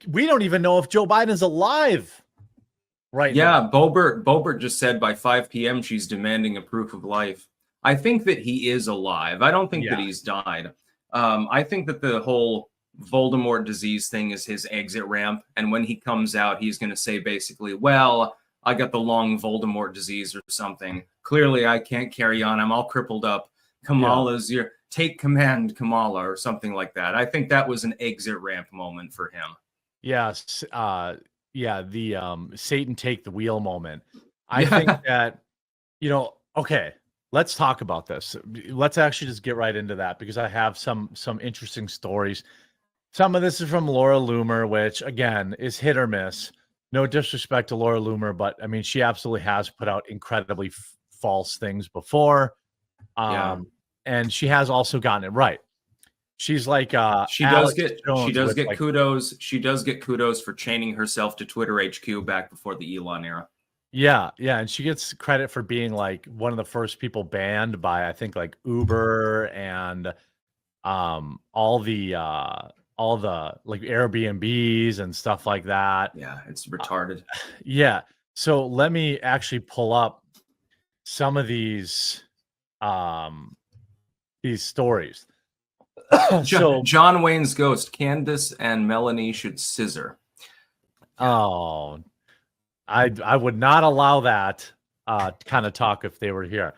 we don't even know if Joe Biden's alive right now. Yeah, Boebert just said by 5 p.m. she's demanding a proof of life. I think that he is alive. I don't think that he's died. I think that the whole Voldemort disease thing is his exit ramp. And when he comes out, he's going to say basically, well, I got the long Voldemort disease or something. Clearly, I can't carry on. I'm all crippled up. Kamala's your take command, Kamala, or something like that. I think that was an exit ramp moment for him. Yes. The Satan take the wheel moment. I think that, okay, let's talk about this. Let's actually just get right into that because I have some interesting stories. Some of this is from Laura Loomer, which again is hit or miss. No disrespect to Laura Loomer, but I mean, she absolutely has put out incredibly false things before. And she has also gotten it right. She's like she does get kudos. She does get kudos for chaining herself to Twitter HQ back before the Elon era. Yeah, and she gets credit for being like one of the first people banned by I think like Uber and all the like Airbnbs and stuff like that. Yeah, it's retarded. Yeah. So let me actually pull up some of these stories. So John Wayne's ghost, Candace and Melanie should scissor. Oh, I would not allow that kind of talk if they were here.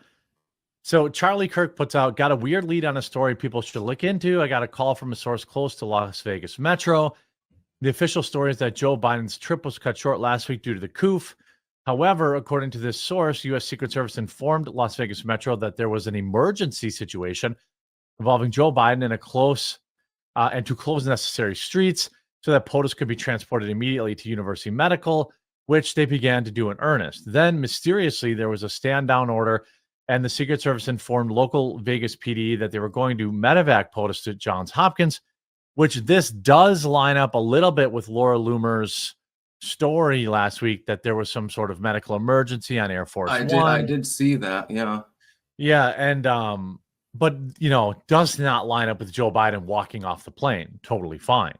So Charlie Kirk puts out, got a weird lead on a story people should look into. I got a call from a source close to Las Vegas Metro. The official story is that Joe Biden's trip was cut short last week due to the coup. However, according to this source, U.S. Secret Service informed Las Vegas Metro that there was an emergency situation involving Joe Biden in a close and to close necessary streets so that POTUS could be transported immediately to University Medical, which they began to do in earnest. Then, mysteriously, there was a stand-down order, and the Secret Service informed local Vegas PD that they were going to medevac POTUS to Johns Hopkins, which this does line up a little bit with Laura Loomer's story last week that there was some sort of medical emergency on Air Force One. I did see that, yeah. Yeah, and but does not line up with Joe Biden walking off the plane. Totally fine.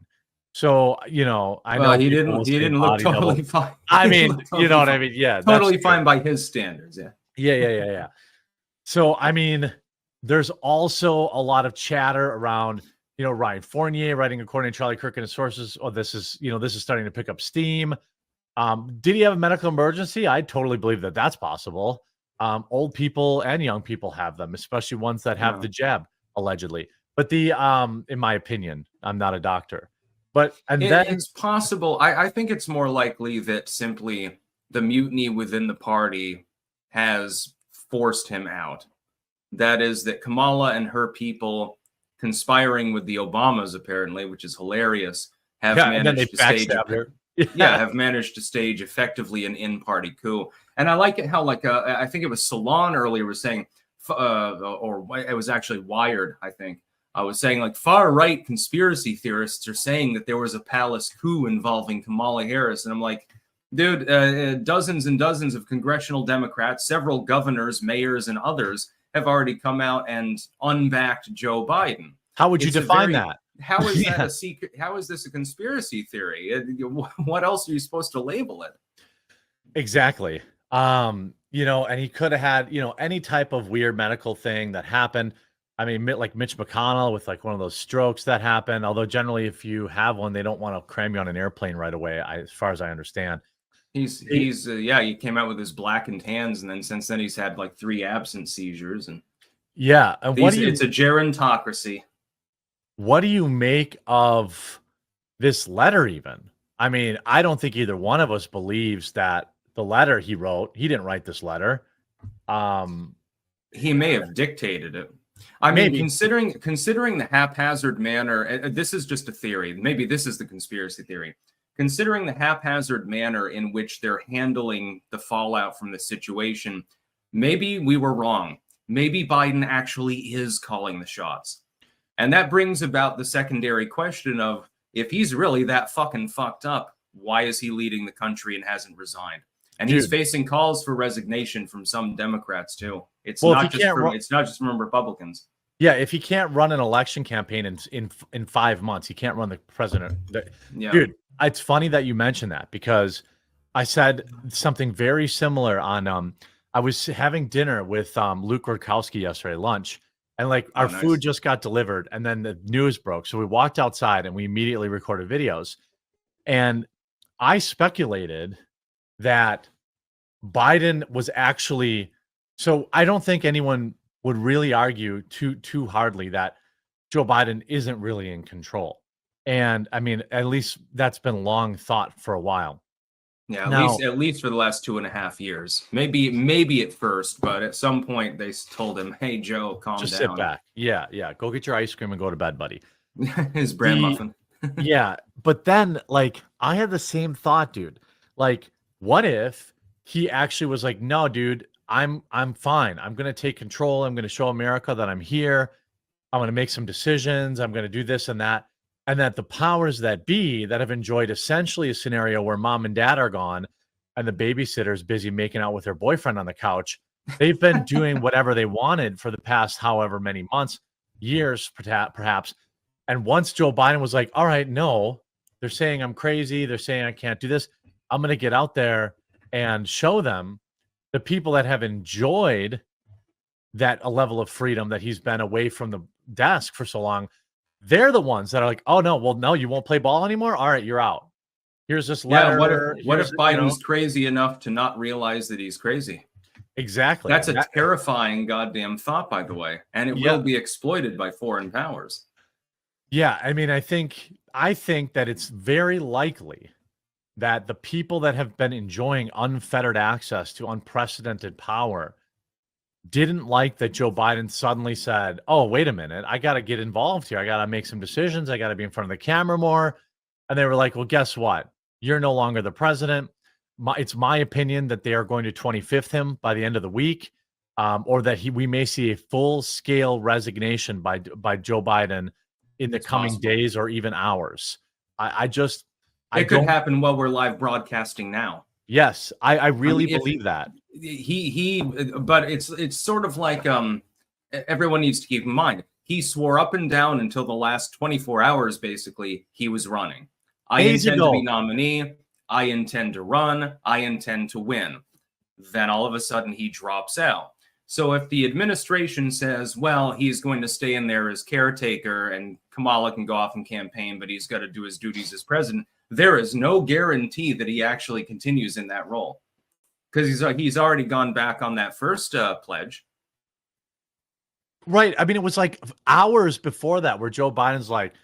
So I know he didn't look totally fine. I mean, you know what I mean? Yeah, totally fine by his standards. Yeah. So I mean, there's also a lot of chatter around Ryan Fournier writing according to Charlie Kirk and his sources. Oh, this is starting to pick up steam. Did he have a medical emergency? I totally believe that that's possible. Old people and young people have them, especially ones that have the jab, allegedly. But in my opinion, I'm not a doctor. But it's possible. I think it's more likely that simply the mutiny within the party has forced him out. That is that Kamala and her people conspiring with the Obamas, apparently, which is hilarious, have managed to stage have managed to stage effectively an in-party coup. And I like it how I think it was Salon earlier was saying, or it was actually Wired, I think. I was saying like far-right conspiracy theorists are saying that there was a palace coup involving Kamala Harris. And I'm like, dude, dozens and dozens of congressional Democrats, several governors, mayors, and others have already come out and unbacked Joe Biden. How would you define that? How is that a secret? How is this a conspiracy theory? What else are you supposed to label it? Exactly. And he could have had, any type of weird medical thing that happened. I mean, like Mitch McConnell with like one of those strokes that happened. Although generally, if you have one, they don't want to cram you on an airplane right away, as far as I understand. He came out with his blackened hands, and then since then he's had like 3 absent seizures, and it's a gerontocracy. What do you make of this letter? Even, I mean, I don't think either one of us believes that the letter he wrote. He didn't write this letter. He may have dictated it. I mean, considering the haphazard manner, this is just a theory. Maybe this is the conspiracy theory. Considering the haphazard manner in which they're handling the fallout from the situation, maybe we were wrong. Maybe Biden actually is calling the shots. And that brings about the secondary question of, if he's really that fucking fucked up, why is he leading the country and hasn't resigned? And he's facing calls for resignation from some Democrats too. It's not just from Republicans. Yeah, if he can't run an election campaign in 5 months, he can't run the president. Dude, it's funny that you mentioned that, because I said something very similar on I was having dinner with Luke Rudkowski yesterday, lunch, and like our nice. food just got delivered, and then the news broke. So we walked outside and we immediately recorded videos. And I speculated that Biden was actually, so I don't think anyone would really argue too hardly that Joe Biden isn't really in control. And I mean, at least that's been long thought for a while. Yeah, Now, at least for the last 2.5 years. Maybe at first, but at some point they told him, "Hey, Joe, calm just down." sit back. Yeah, yeah. Go get your ice cream and go to bed, buddy. His bran The- muffin. Yeah, but then like I had the same thought, dude. Like, what if he actually was like, "No, dude, I'm fine. I'm gonna take control. I'm gonna show America that I'm here. I'm going to make some decisions. I'm going to do this and that." And that the powers that be that have enjoyed essentially a scenario where mom and dad are gone and the babysitter's busy making out with her boyfriend on the couch, they've been doing whatever they wanted for the past however many months, years, perhaps. And once Joe Biden was like, all right, no, they're saying I'm crazy. They're saying I can't do this. I'm going to get out there and show them, the people that have enjoyed that a level of freedom that he's been away from the desk for so long, they're the ones that are like, oh no, well, no, you won't play ball anymore. All right, you're out. Here's this letter. Yeah, what if Biden's crazy enough to not realize that he's crazy? Exactly. That's a terrifying goddamn thought, by the way, and it will be exploited by foreign powers. Yeah, I mean, I think that it's very likely that the people that have been enjoying unfettered access to unprecedented power didn't like that Joe Biden suddenly said, oh, wait a minute, I got to get involved here. I got to make some decisions. I got to be in front of the camera more. And they were like, well, guess what? You're no longer the president. It's my opinion that they are going to 25th him by the end of the week, or that we may see a full-scale resignation by Joe Biden in the coming days or even hours. It could happen while we're live broadcasting now. Yes, I really believe that. But it's sort of like everyone needs to keep in mind. He swore up and down until the last 24 hours, basically, he was running. I intend to be nominee. I intend to run. I intend to win. Then all of a sudden he drops out. So if the administration says, well, he's going to stay in there as caretaker and Kamala can go off and campaign, but he's got to do his duties as president, there is no guarantee that he actually continues in that role, because he's already gone back on that first pledge. Right. I mean, it was like hours before that where Joe Biden's like,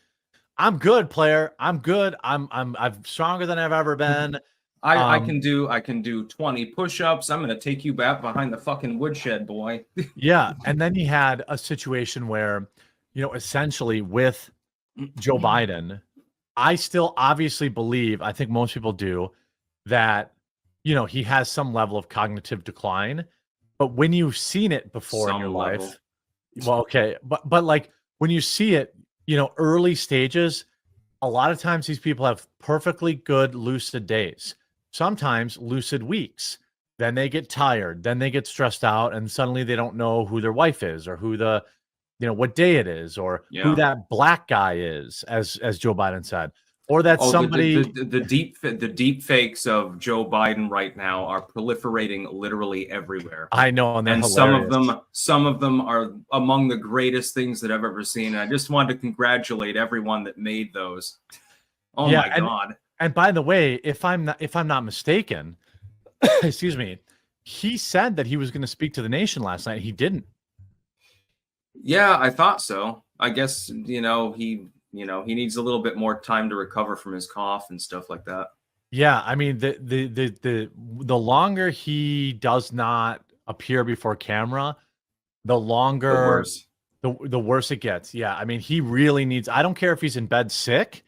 I'm good, player. I'm good. I'm stronger than I've ever been. I can do 20 push-ups. I'm going to take you back behind the fucking woodshed, boy. Yeah. And then he had a situation where, essentially with Joe Biden, I still obviously believe, I think most people do, that, he has some level of cognitive decline. But when you've seen it before in your life, well, okay. But like when you see it, early stages, a lot of times these people have perfectly good lucid days, sometimes lucid weeks. Then they get tired, then they get stressed out, and suddenly they don't know who their wife is or who the, what day it is, or who that black guy is, as Joe Biden said, or that somebody. The deep fakes of Joe Biden right now are proliferating literally everywhere. I know, and some of them are among the greatest things that I've ever seen. And I just wanted to congratulate everyone that made those. Oh my God! And by the way, if I'm not mistaken, excuse me, he said that he was going to speak to the nation last night. He didn't. Yeah, I thought so. I guess he needs a little bit more time to recover from his cough and stuff like that. Yeah, I mean the longer he does not appear before camera, the longer the worse it gets. Yeah, I mean he really needs. I don't care if he's in bed sick,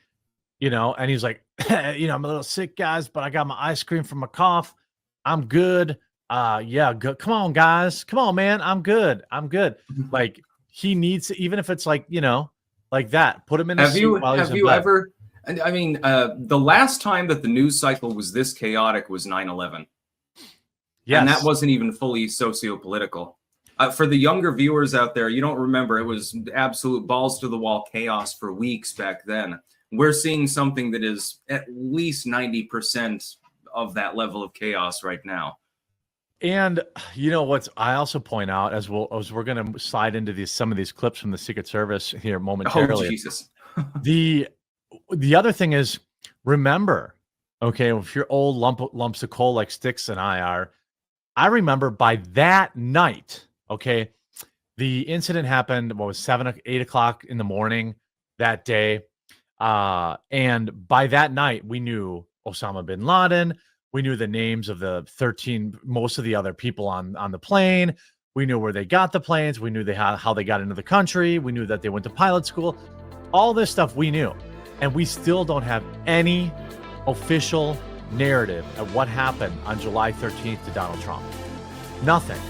and he's like, I'm a little sick, guys, but I got my ice cream for my cough. I'm good. Yeah, good. Come on, guys. Come on, man. I'm good. Like he needs to, even if it's like, like that, put him in a suit while he's in bed. Ever, I mean, the last time that the news cycle was this chaotic was 9/11. Yes. And that wasn't even fully socio-political. For the younger viewers out there, you don't remember, it was absolute balls to the wall chaos for weeks back then. we're seeing something that is at least 90% of that level of chaos right now. And you know what I also point out, as we're going to slide into some of these clips from the Secret Service here momentarily. Oh, Jesus. The other thing is, remember, okay, if you're old lumps of coal like Styx and I are, I remember by that night, okay, the incident happened, what was 8 o'clock in the morning that day. And by that night, we knew Osama bin Laden. We knew the names of the 13, most of the other people on the plane. We knew where they got the planes. We knew how they got into the country. We knew that they went to pilot school. All this stuff we knew. And we still don't have any official narrative of what happened on July 13th to Donald Trump. Nothing.